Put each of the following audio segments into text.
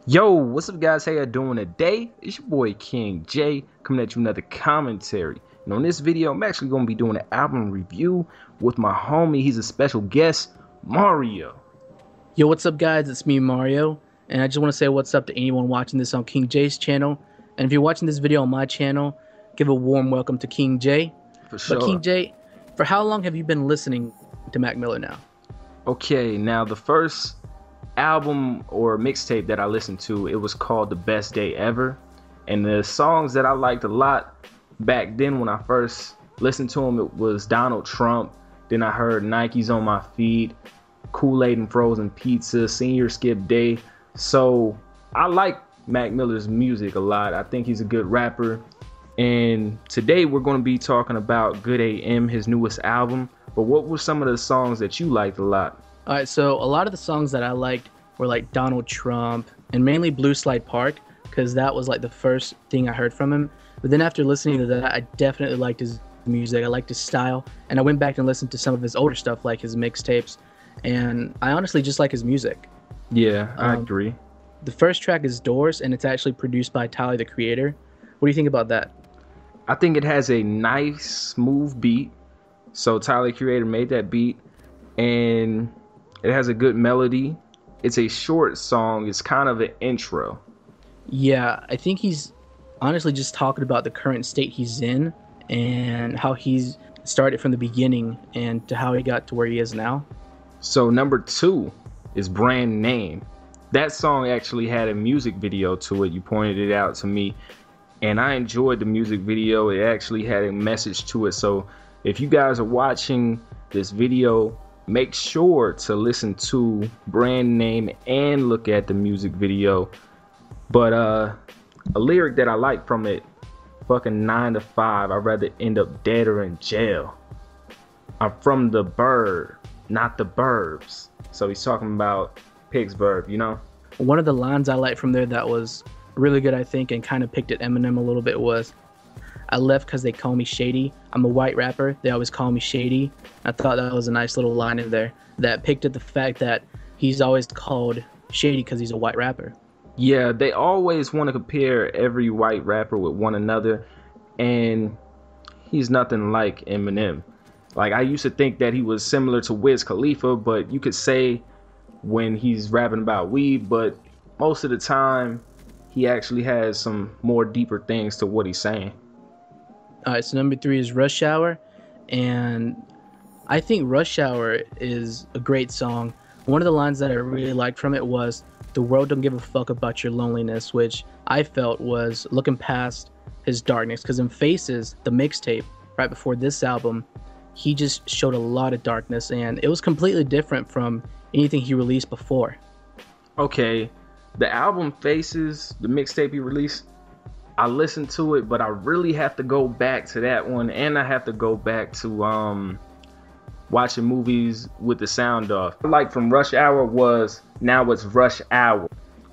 Yo, what's up guys? How you doing today? It's your boy King J coming at you with another commentary. And on this video, I'm actually going to be doing an album review with my homie. He's a special guest, Mario. Yo, what's up guys? It's me, Mario, and I just want to say what's up to anyone watching this on King J's channel. And if you're watching this video on my channel, give a warm welcome to King J. For sure. But King J, for how long have you been listening to Mac Miller now? Okay, now the first album or mixtape that I listened to, it was called The Best Day Ever. And the songs that I liked a lot back then when I first listened to him, it was Donald Trump. Then I heard Nike's on My Feet, Kool-Aid and Frozen Pizza, Senior Skip Day. So I like Mac Miller's music a lot. I think he's a good rapper. And today we're going to be talking about Good AM, his newest album. But what were some of the songs that you liked a lot? All right, so a lot of the songs that I liked were like Donald Trump and mainly Blue Slide Park, because that was like the first thing I heard from him. But then after listening to that, I definitely liked his music. I liked his style, and I went back and listened to some of his older stuff, like his mixtapes, and I honestly just like his music. Yeah, I agree. The first track is Doors, and it's actually produced by Tyler, the Creator. What do you think about that? I think it has a nice, smooth beat. So Tyler, the Creator, made that beat, and it has a good melody. It's a short song. It's kind of an intro. Yeah, I think he's honestly just talking about the current state he's in and how he's started from the beginning and to how he got to where he is now. So number 2 is Brand Name. That song actually had a music video to it. You pointed it out to me, and I enjoyed the music video. It actually had a message to it. So if you guys are watching this video, make sure to listen to Brand Name and look at the music video. But a lyric that I like from it, fucking 9 to 5, I'd rather end up dead or in jail. I'm from the bird, not the burbs. So he's talking about Pittsburgh, you know? One of the lines I liked from there that was really good, I think, and kind of picked at Eminem a little bit was, I left because they call me shady. I'm a white rapper. They always call me shady. I thought that was a nice little line in there that picked at the fact that he's always called shady because he's a white rapper. Yeah, they always want to compare every white rapper with one another, and he's nothing like Eminem. Like, I used to think that he was similar to Wiz Khalifa, but you could say when he's rapping about weed, but most of the time he actually has some more deeper things to what he's saying. All right, so number 3 is Rush Hour, and I think Rush Hour is a great song. One of the lines that I really liked from it was, the world don't give a fuck about your loneliness, which I felt was looking past his darkness, because in Faces, the mixtape, right before this album, he just showed a lot of darkness, and it was completely different from anything he released before. Okay, the album Faces, the mixtape he released, I listened to it, but I really have to go back to that one, and I have to go back to watching movies with the sound off. Like from Rush Hour was Now It's Rush Hour.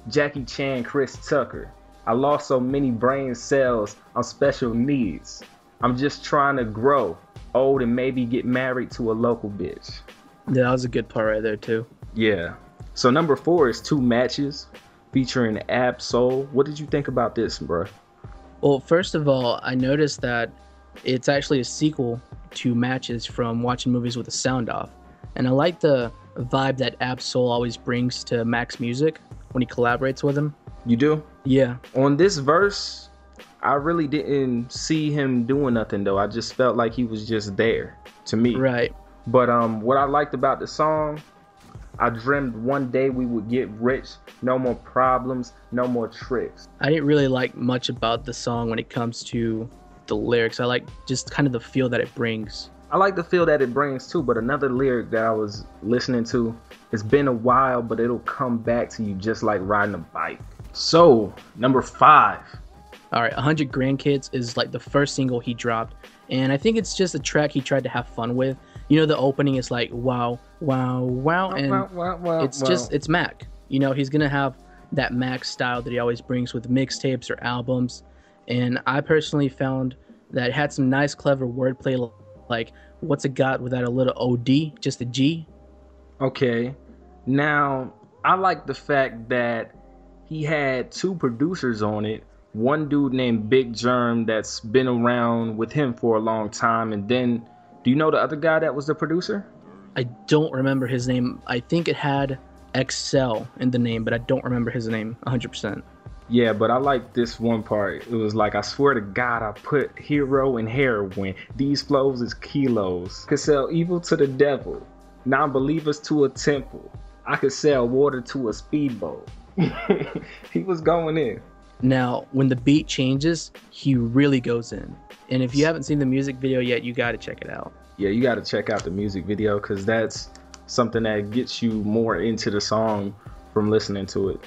Jackie Chan, Chris Tucker. I lost so many brain cells on special needs. I'm just trying to grow old and maybe get married to a local bitch. Yeah, that was a good part right there too. Yeah. So number 4 is Two Matches featuring Ab-Soul. What did you think about this, bro? Well, first of all, I noticed that it's actually a sequel to Matches from watching movies with the sound off. And I like the vibe that Ab-Soul always brings to Mac's music when he collaborates with him. You do? Yeah. On this verse, I really didn't see him doing nothing though. I just felt like he was just there to me. Right. But what I liked about the song, I dreamed one day we would get rich, no more problems, no more tricks. I didn't really like much about the song when it comes to the lyrics. I like just kind of the feel that it brings. I like the feel that it brings too, but another lyric that I was listening to, it's been a while, but it'll come back to you just like riding a bike. So, number 5. All right, 100 Grandkids is like the first single he dropped, and I think it's just a track he tried to have fun with. You know, the opening is like, wow, wow, wow, and it's Mac. You know, he's gonna have that Mac style that he always brings with mixtapes or albums, and I personally found that it had some nice, clever wordplay, like, what's it got without a little OD, just a G? Okay, now I like the fact that he had two producers on it. One dude named Big Germ that's been around with him for a long time, and then do you know the other guy that was the producer? I don't remember his name. I think it had Excel in the name, but I don't remember his name 100%. Yeah, but I like this one part. It was like, I swear to God, I put hero in heroin. These flows is kilos. Could sell evil to the devil, non-believers to a temple. I could sell water to a speedboat. He was going in. Now, when the beat changes, he really goes in. And if you haven't seen the music video yet, you got to check it out. Yeah, you got to check out the music video because that's something that gets you more into the song from listening to it.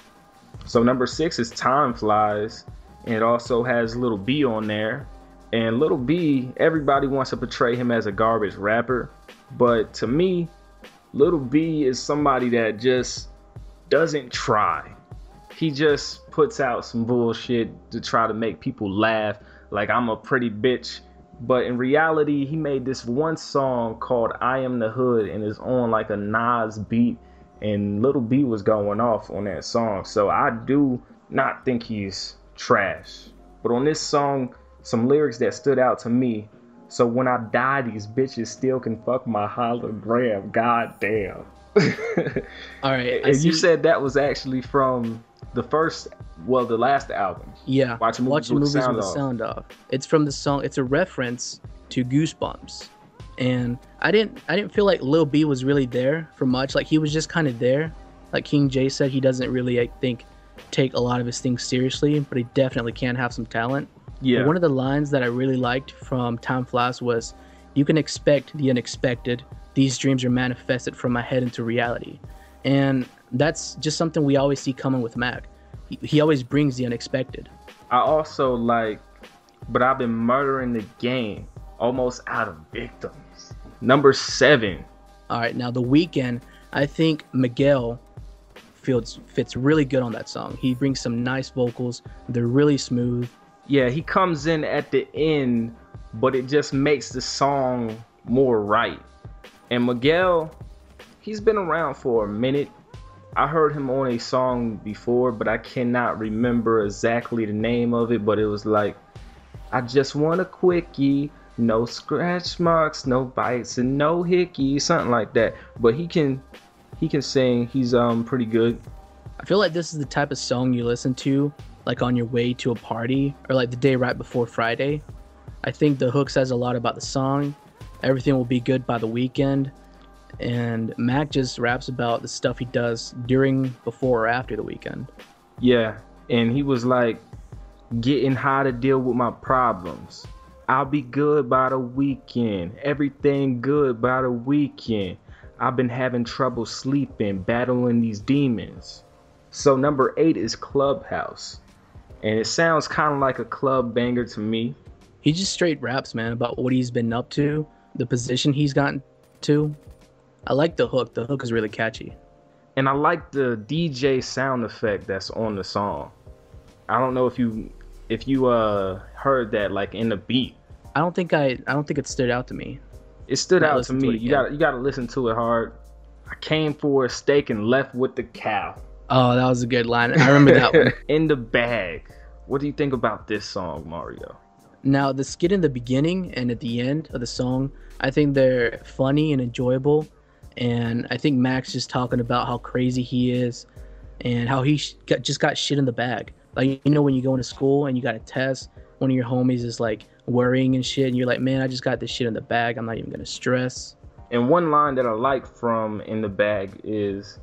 So number 6 is Time Flies, and it also has Lil B on there. And Lil B, everybody wants to portray him as a garbage rapper, but to me, Lil B is somebody that just doesn't try. He just puts out some bullshit to try to make people laugh, like I'm a pretty bitch. But in reality, he made this one song called I Am the Hood, and it's on like a Nas beat, and Lil B was going off on that song. So I do not think he's trash. But on this song, some lyrics that stood out to me. So when I die, these bitches still can fuck my hologram. God damn. All right. And you said that was actually from the last album. Yeah. Watching movies with the sound off. It's from the song. It's a reference to Goosebumps. And I didn't feel like Lil B was really there for much. Like, he was just kind of there. Like King J said, he doesn't really, I think, take a lot of his things seriously, but he definitely can have some talent. Yeah. But one of the lines that I really liked from Time Flies was, "You can expect the unexpected. These dreams are manifested from my head into reality." And that's just something we always see coming with Mac. He always brings the unexpected. I also like, but I've been murdering the game almost out of victims. Number 7. All right, now The Weeknd, I think Miguel fits really good on that song. He brings some nice vocals. They're really smooth. Yeah, he comes in at the end, but it just makes the song more right. And Miguel, he's been around for a minute. I heard him on a song before, but I cannot remember exactly the name of it, but it was like, I just want a quickie, no scratch marks, no bites, and no hickey, something like that. But he can sing. He's pretty good. I feel like this is the type of song you listen to like on your way to a party or like the day right before Friday. I think the hook says a lot about the song. Everything will be good by The Weeknd. And Mac just raps about the stuff he does during, before, or after The Weeknd. Yeah, and he was like, getting high to deal with my problems. I'll be good by the weekend. Everything good by the weekend. I've been having trouble sleeping, battling these demons. So number 8 is Clubhouse. And it sounds kind of like a club banger to me. He just straight raps, man, about what he's been up to, the position he's gotten to. I like the hook. The hook is really catchy. And I like the DJ sound effect that's on the song. I don't know if you heard that like in the beat. I don't think it stood out to me. It stood out to me. You gotta listen to it hard. I came for a steak and left with the cow. Oh, that was a good line. I remember that one. In the Bag. What do you think about this song, Mario? Now, the skit in the beginning and at the end of the song, I think they're funny and enjoyable. And I think Mac's just talking about how crazy he is and how he just got shit in the bag. Like, you know, when you go into school and you got a test, one of your homies is like worrying and shit, and you're like, man, I just got this shit in the bag. I'm not even gonna stress. And one line that I like from In the Bag is,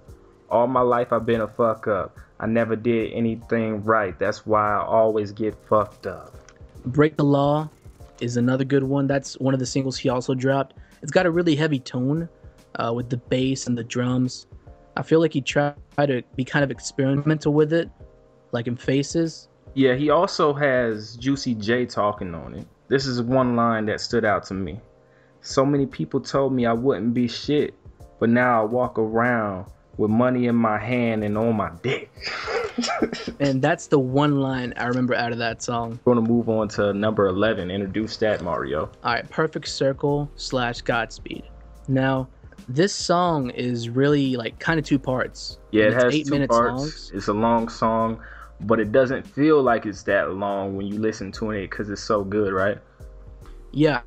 all my life I've been a fuck up. I never did anything right. That's why I always get fucked up. Break the Law is another good one. That's one of the singles he also dropped. It's got a really heavy tone with the bass and the drums. I feel like he tried to be kind of experimental with it, like in Faces. Yeah, he also has Juicy J talking on it. This is one line that stood out to me. So many people told me I wouldn't be shit, but now I walk around with money in my hand and on my dick. And that's the one line I remember out of that song. We're going to move on to number 11. Introduce that, Mario. All right, Perfect Circle / Godspeed. Now, this song is really like kind of two parts. Yeah, it has 8 two minute parts. songs. It's a long song, but it doesn't feel like it's that long when you listen to it because it's so good, right? Yeah.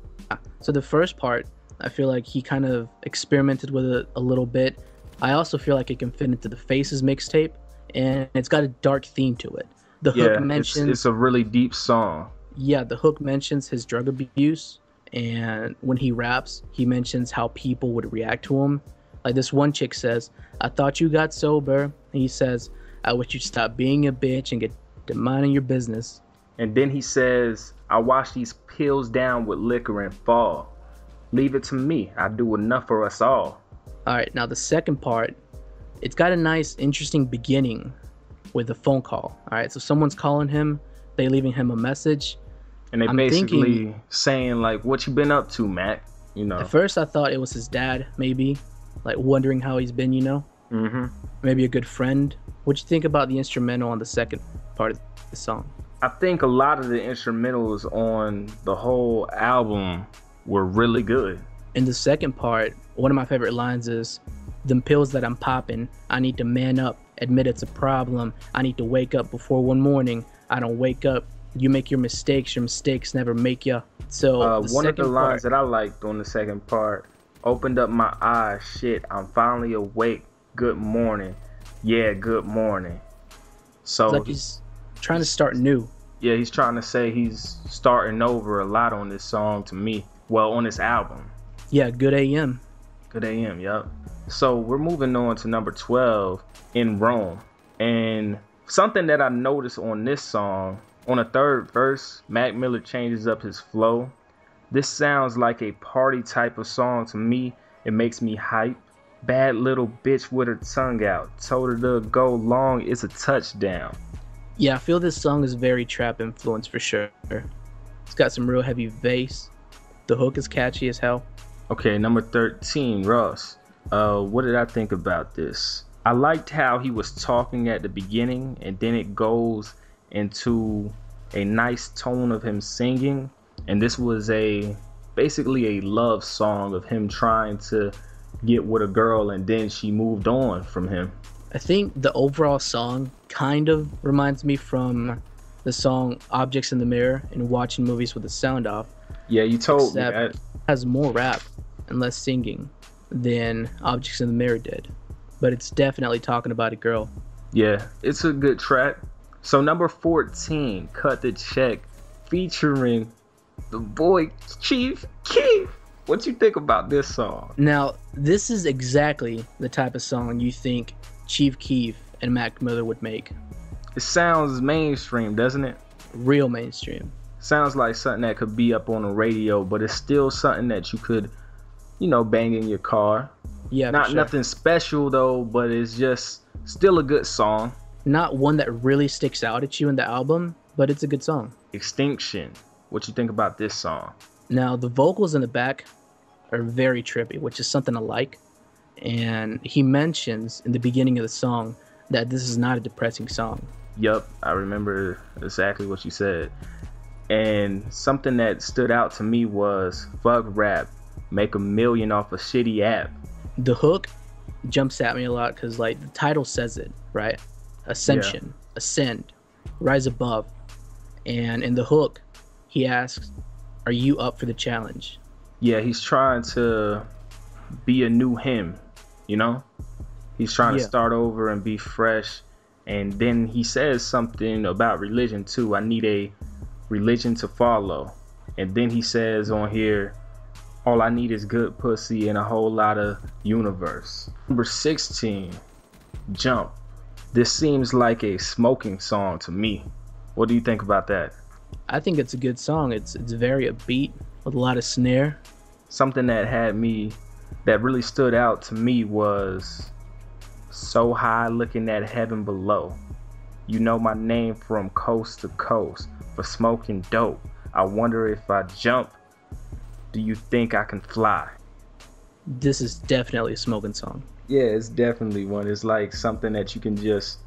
So the first part, I feel like he kind of experimented with it a little bit. I also feel like it can fit into the Faces mixtape, and it's got a dark theme to it. The hook Yeah, mentions, it's a really deep song. yeah, the hook mentions his drug abuse, and when he raps, he mentions how people would react to him. Like this one chick says, "I thought you got sober." And he says, "I wish you'd stop being a bitch and get to minding your business." And then he says, I wash these pills down with liquor and fall. Leave it to me. I do enough for us all. All right, now the second part, it's got a nice, interesting beginning with a phone call. All right, so someone's calling him, they leaving him a message. And they I'm basically thinking, saying like, what you been up to, Mac? You know. at first I thought it was his dad, maybe, like wondering how he's been, maybe a good friend. What'd you think about the instrumental on the second part of the song? I think a lot of the instrumentals on the whole album were really good. In the second part, one of my favorite lines is, "Them pills that I'm popping, I need to man up, admit it's a problem. I need to wake up before one morning. I don't wake up. You make your mistakes never make ya." So One of the lines that I liked on the second part, opened up my eyes, shit, I'm finally awake. Good morning. Yeah, good morning. So it's like he's trying to start new. yeah, he's trying to say he's starting over a lot on this song to me. Well, on this album. Yeah, good AM. Good AM, yup. So we're moving on to number 12, In Rome. And something that I noticed on this song, on the third verse, Mac Miller changes up his flow. This sounds like a party type of song to me. It makes me hype. Bad little bitch with her tongue out. Told her to go long, it's a touchdown. Yeah, I feel this song is very trap influenced for sure. It's got some real heavy bass. The hook is catchy as hell. Okay, number 13, Ross. What did I think about this? I liked how he was talking at the beginning, and then it goes into a nice tone of him singing. And this was basically a love song of him trying to get with a girl, and then she moved on from him. I think the overall song kind of reminds me from the song Objects in the Mirror and Watching Movies with the Sound Off. Yeah, you told me Except that. it has more rap and less singing than Objects in the Mirror did. But it's definitely talking about a girl. Yeah, it's a good track. So number 14, Cut the Check, featuring the boy Chief Keef. What you think about this song? Now, this is exactly the type of song you think Chief Keef and Mac Miller would make. It sounds mainstream, doesn't it? Real mainstream. Sounds like something that could be up on the radio, but it's still something that you could, bang in your car. Yeah, Not for sure. nothing special though, but it's just still a good song. Not one that really sticks out at you in the album, but it's a good song. Extinction. What you think about this song? Now, the vocals in the back are very trippy, which is something I like. And he mentions in the beginning of the song that this is not a depressing song. Yup, I remember exactly what you said. And something that stood out to me was, fuck rap, make $1 million off a shitty app. The hook jumps at me a lot because, like, the title says it, right? Ascension, ascend, rise above. And in the hook, he asks, "Are you up for the challenge?" Yeah, he's trying to be a new him, He's trying to start over and be fresh. And then he says something about religion too. I need a religion to follow. And then he says on here, all I need is good pussy and a whole lot of universe. Number 16, Jump. This seems like a smoking song to me. What do you think about that? I think it's a good song. It's very upbeat with a lot of snare. Something that really stood out to me was, so high looking at heaven below. You know my name from coast to coast for smoking dope. I wonder if I jump, do you think I can fly? This is definitely a smoking song. Yeah, it's definitely one. It's like something that you can just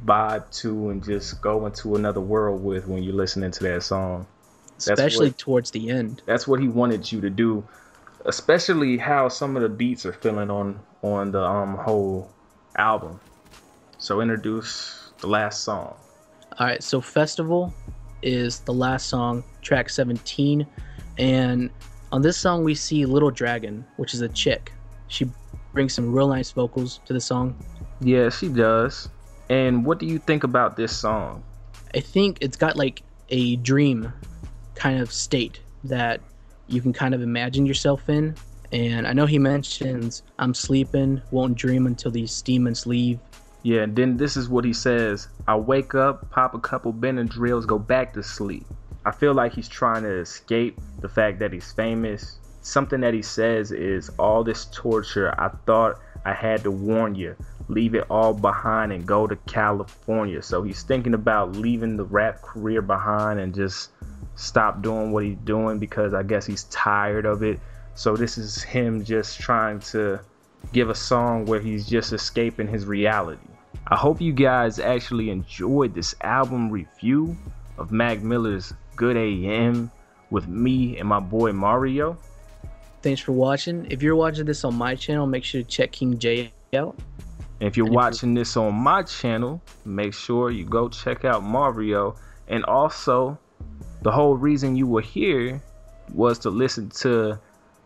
vibe to and just go into another world with when you're listening to that song. Especially towards the end. That's what he wanted you to do. Especially how some of the beats are feeling on the whole album. So introduce the last song. All right, so Festival is the last song, track 17. And on this song, we see Little Dragon, which is a chick. She brings some real nice vocals to the song. Yeah, she does. And what do you think about this song? I think it's got like a dream kind of state that you can kind of imagine yourself in. And I know he mentions, I'm sleeping, won't dream until these demons leave. Yeah, and then this is what he says. I wake up, pop a couple Benadryls, go back to sleep. I feel like he's trying to escape the fact that he's famous. Something that he says is, all this torture, I thought I had to warn you. Leave it all behind and go to California. So he's thinking about leaving the rap career behind and just stop doing what he's doing because I guess he's tired of it. So this is him just trying to give a song where he's just escaping his reality. I hope you guys actually enjoyed this album review of Mac Miller's Good AM with me and my boy Mario. Thanks for watching. If you're watching this on my channel, make sure to check King J out. And if you're watching this on my channel, make sure you go check out Mario. And also, the whole reason you were here was to listen to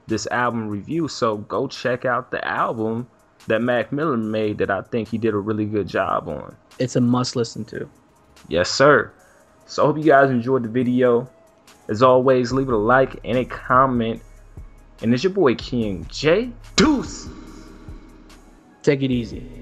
this album review. So go check out the album that Mac Miller made that I think he did a really good job on. It's a must listen to. Yes, sir. So I hope you guys enjoyed the video. As always, leave it a like and a comment. And it's your boy King J. Deuce. Take it easy.